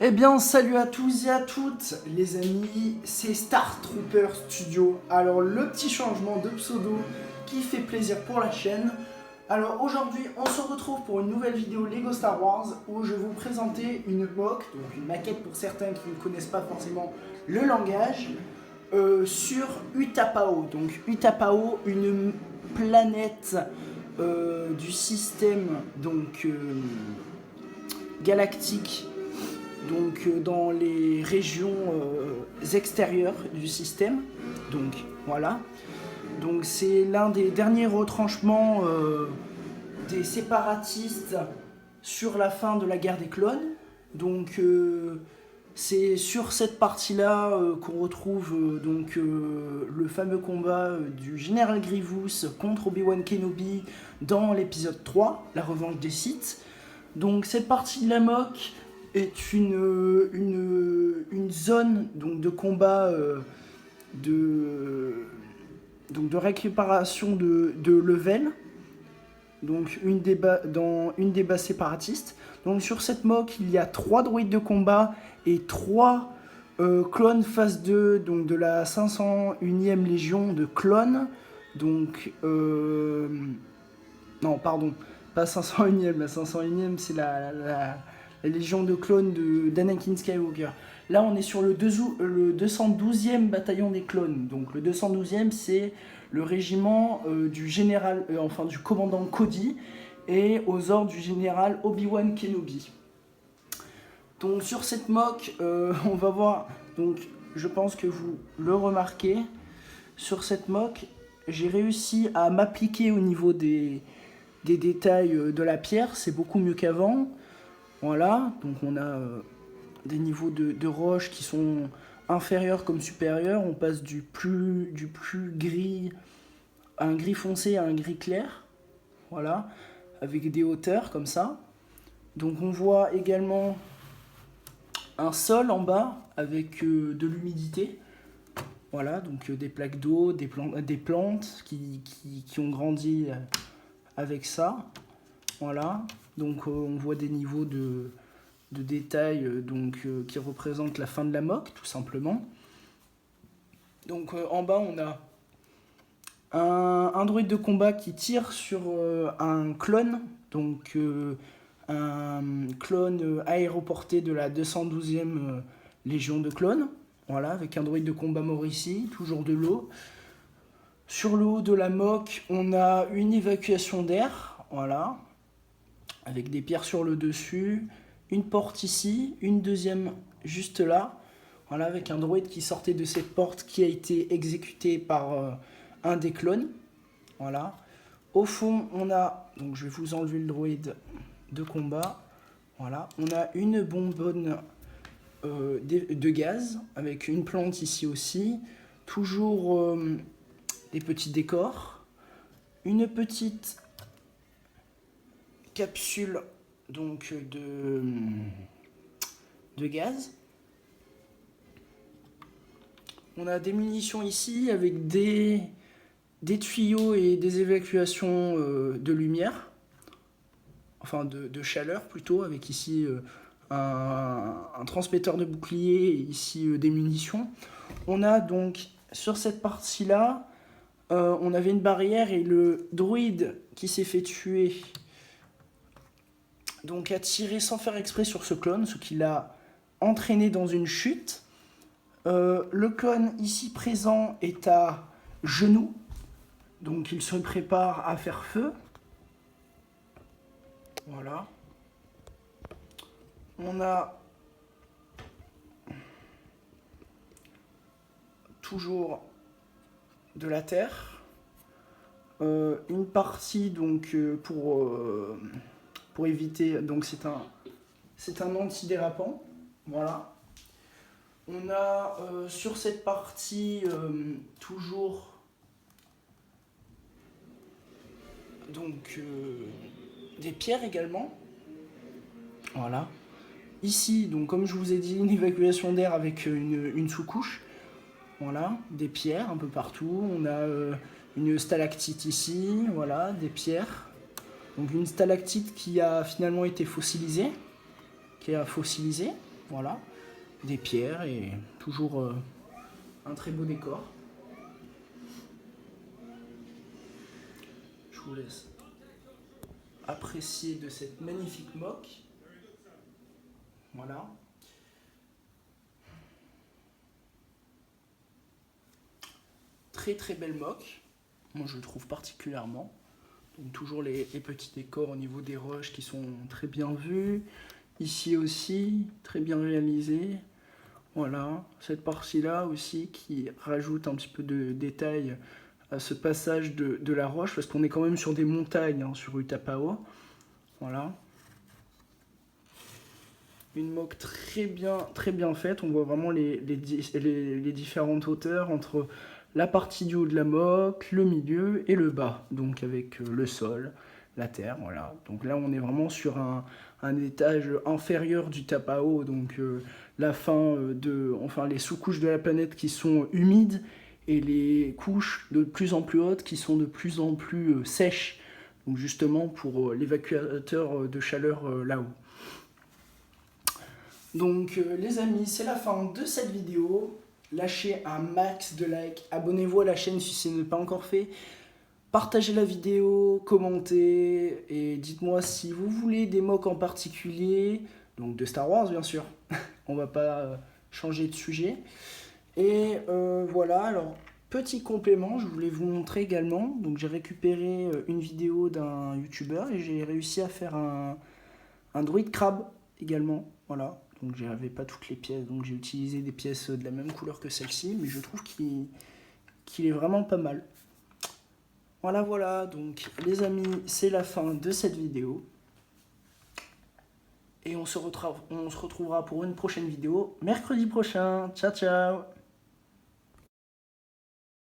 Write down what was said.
Eh bien, salut à tous et à toutes, les amis, c'est Star Trooper Studio. Alors, le petit changement de pseudo qui fait plaisir pour la chaîne. Alors, aujourd'hui, on se retrouve pour une nouvelle vidéo Lego Star Wars où je vais vous présenter une MOC, donc une maquette pour certains qui ne connaissent pas forcément le langage, sur Utapao. Donc, Utapao, une planète du système galactique, dans les régions extérieures du système. Donc voilà. Donc c'est l'un des derniers retranchements des séparatistes sur la fin de la guerre des clones. Donc c'est sur cette partie-là qu'on retrouve le fameux combat du général Grievous contre Obi-Wan Kenobi dans l'épisode 3, la revanche des Sith. Donc cette partie de la MOC est une zone de combat de récupération de level, donc dans une des bases séparatistes. Donc sur cette MOC, il y a 3 droïdes de combat et 3 clones phase 2, donc de la 501e Légion de clones. Donc non, pardon, pas 501e, la 501e c'est la Légion de clones d'Anakin Skywalker. Là, on est sur le 212e bataillon des clones. Donc, le 212e, c'est le régiment du commandant Cody et aux ordres du général Obi-Wan Kenobi. Donc, sur cette MOC, on va voir. Donc, je pense que vous le remarquez. Sur cette MOC, j'ai réussi à m'appliquer au niveau des détails de la pierre. C'est beaucoup mieux qu'avant. Voilà, donc on a des niveaux de roche qui sont inférieurs comme supérieurs. On passe du plus gris à un gris foncé à un gris clair. Voilà, avec des hauteurs comme ça. Donc on voit également un sol en bas avec de l'humidité. Voilà, donc des plaques d'eau, des plantes qui ont grandi avec ça. Voilà, donc on voit des niveaux de détails qui représentent la fin de la MOC, tout simplement. Donc en bas, on a un droïde de combat qui tire sur un clone, donc un clone aéroporté de la 212e Légion de clones. Voilà, avec un droïde de combat mort ici, toujours de l'eau. Sur le haut de la MOC, on a une évacuation d'air, voilà, avec des pierres sur le dessus, une porte ici, une deuxième juste là, voilà, avec un droïde qui sortait de cette porte qui a été exécuté par un des clones. Voilà. Au fond, on a, donc je vais vous enlever le droïde de combat, voilà, on a une bonbonne de gaz, avec une plante ici aussi, toujours des petits décors, une petite capsule donc de gaz. On a des munitions ici avec des tuyaux et des évacuations de lumière, enfin de chaleur plutôt, avec ici un transmetteur de bouclier et ici des munitions. On a donc sur cette partie là on avait une barrière et le droïde qui s'est fait tuer donc a tiré sans faire exprès sur ce clone, ce qui l'a entraîné dans une chute. Le clone ici présent est à genoux, donc il se prépare à faire feu. Voilà. On a toujours de la terre, une partie donc pour éviter, donc c'est un antidérapant, voilà. On a sur cette partie toujours des pierres également, voilà. Ici, donc comme je vous ai dit, une évacuation d'air avec une sous-couche, voilà, des pierres un peu partout. On a une stalactite ici, voilà, des pierres. Donc une stalactite qui a finalement été fossilisée, Voilà, des pierres et toujours un très beau décor. Je vous laisse apprécier de cette magnifique moque. Voilà. Très très belle moque. Moi je le trouve particulièrement. Donc toujours les petits décors au niveau des roches qui sont très bien vus. Ici aussi, très bien réalisé. Voilà, cette partie-là aussi qui rajoute un petit peu de détail à ce passage de la roche, parce qu'on est quand même sur des montagnes, hein, sur Utapao. Voilà. Une moque très bien faite. On voit vraiment les différentes hauteurs entre la partie du haut de la moque, le milieu et le bas. Donc avec le sol, la terre, voilà. Donc là, on est vraiment sur un étage inférieur du Tapao, donc la fin enfin les sous-couches de la planète qui sont humides et les couches de plus en plus hautes qui sont de plus en plus sèches, donc justement pour l'évacuateur de chaleur là-haut. Donc les amis, c'est la fin de cette vidéo. Lâchez un max de likes, abonnez-vous à la chaîne si ce n'est pas encore fait. Partagez la vidéo, commentez et dites-moi si vous voulez des mocks en particulier, donc de Star Wars bien sûr. On va pas changer de sujet. Et voilà, alors petit complément, je voulais vous montrer également. Donc j'ai récupéré une vidéo d'un youtubeur et j'ai réussi à faire un druide crabe également. Voilà, donc j'avais pas toutes les pièces, donc j'ai utilisé des pièces de la même couleur que celle-ci, mais je trouve qu'il est vraiment pas mal. Voilà, donc les amis, c'est la fin de cette vidéo. Et on se retrouvera pour une prochaine vidéo mercredi prochain. Ciao, ciao!